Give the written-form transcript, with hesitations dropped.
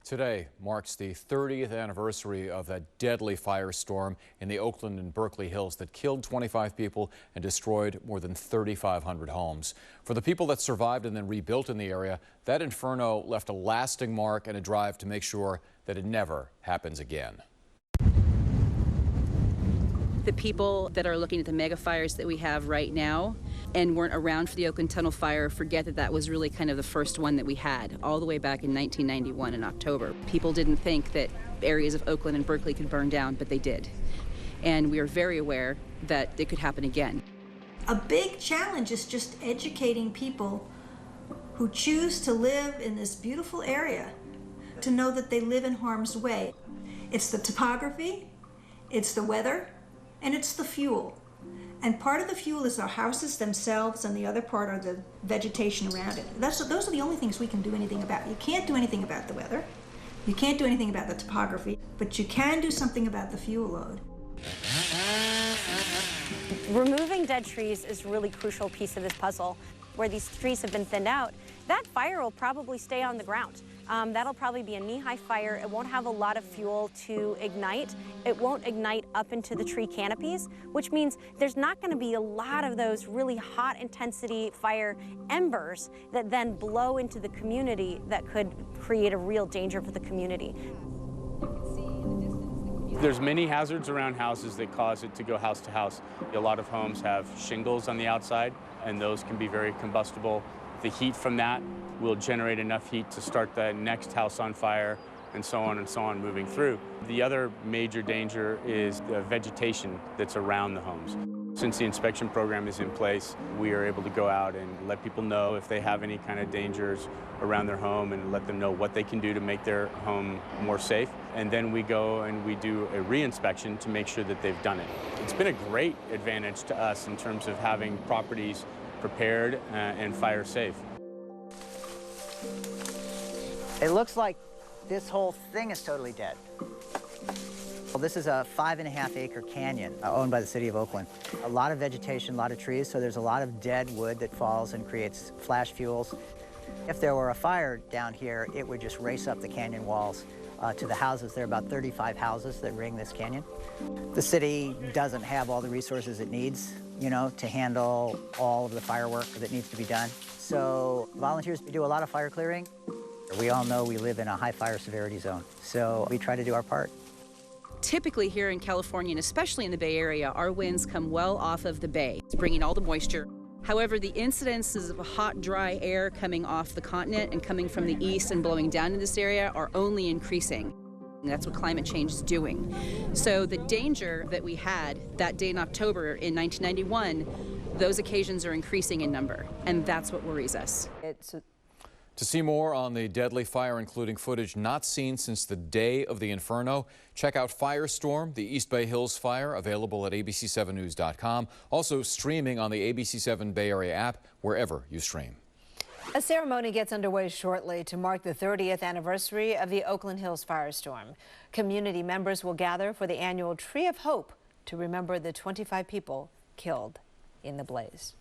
Today marks the 30th anniversary of that deadly firestorm in the Oakland and Berkeley Hills that killed 25 people and destroyed more than 3,500 homes. For the people that survived and then rebuilt in the area, that inferno left a lasting mark and a drive to make sure that it never happens again. The people that are looking at the mega fires that we have right now and weren't around for the Oakland Tunnel fire forget that that was really kind of the first one that we had all the way back in 1991 in October. People didn't think that areas of Oakland and Berkeley could burn down, but they did. And we are very aware that it could happen again. A big challenge is just educating people who choose to live in this beautiful area to know that they live in harm's way. It's the topography, it's the weather, and it's the fuel. And part of the fuel is our houses themselves, and the other part are the vegetation around it. Those are the only things we can do anything about. You can't do anything about the weather. You can't do anything about the topography, but you can do something about the fuel load. Removing dead trees is a really crucial piece of this puzzle. Where these trees have been thinned out, that fire will probably stay on the ground. That'll probably be a knee-high fire. It won't have a lot of fuel to ignite. It won't ignite up into the tree canopies, which means there's not going to be a lot of those really hot intensity fire embers that then blow into the community that could create a real danger for the community. There's many hazards around houses that cause it to go house to house. A lot of homes have shingles on the outside, and those can be very combustible. The heat from that will generate enough heat to start the next house on fire, and so on moving through. The other major danger is the vegetation that's around the homes. Since the inspection program is in place, we are able to go out and let people know if they have any kind of dangers around their home and let them know what they can do to make their home more safe. And then we go and we do a re-inspection to make sure that they've done it. It's been a great advantage to us in terms of having properties prepared and fire safe. It looks like this whole thing is totally dead. Well, this is a 5.5 acre canyon owned by the city of Oakland. A lot of vegetation, a lot of trees, so there's a lot of dead wood that falls and creates flash fuels. If there were a fire down here, it would just race up the canyon walls to the houses. There are about 35 houses that ring this canyon. The city doesn't have all the resources it needs, to handle all of the firework that needs to be done. So volunteers do a lot of fire clearing. We all know we live in a high fire severity zone, so we try to do our part. Typically here in California, and especially in the Bay Area, our winds come well off of the bay. It's bringing all the moisture. However, the incidences of hot, dry air coming off the continent and coming from the east and blowing down in this area are only increasing. And that's what climate change is doing. So the danger that we had that day in October in 1991, those occasions are increasing in number, and that's what worries us. To see more on the deadly fire, including footage not seen since the day of the inferno, check out Firestorm, the East Bay Hills fire, available at abc7news.com. Also streaming on the ABC7 Bay Area app, wherever you stream. A ceremony gets underway shortly to mark the 30th anniversary of the Oakland Hills firestorm. Community members will gather for the annual Tree of Hope to remember the 25 people killed in the blaze.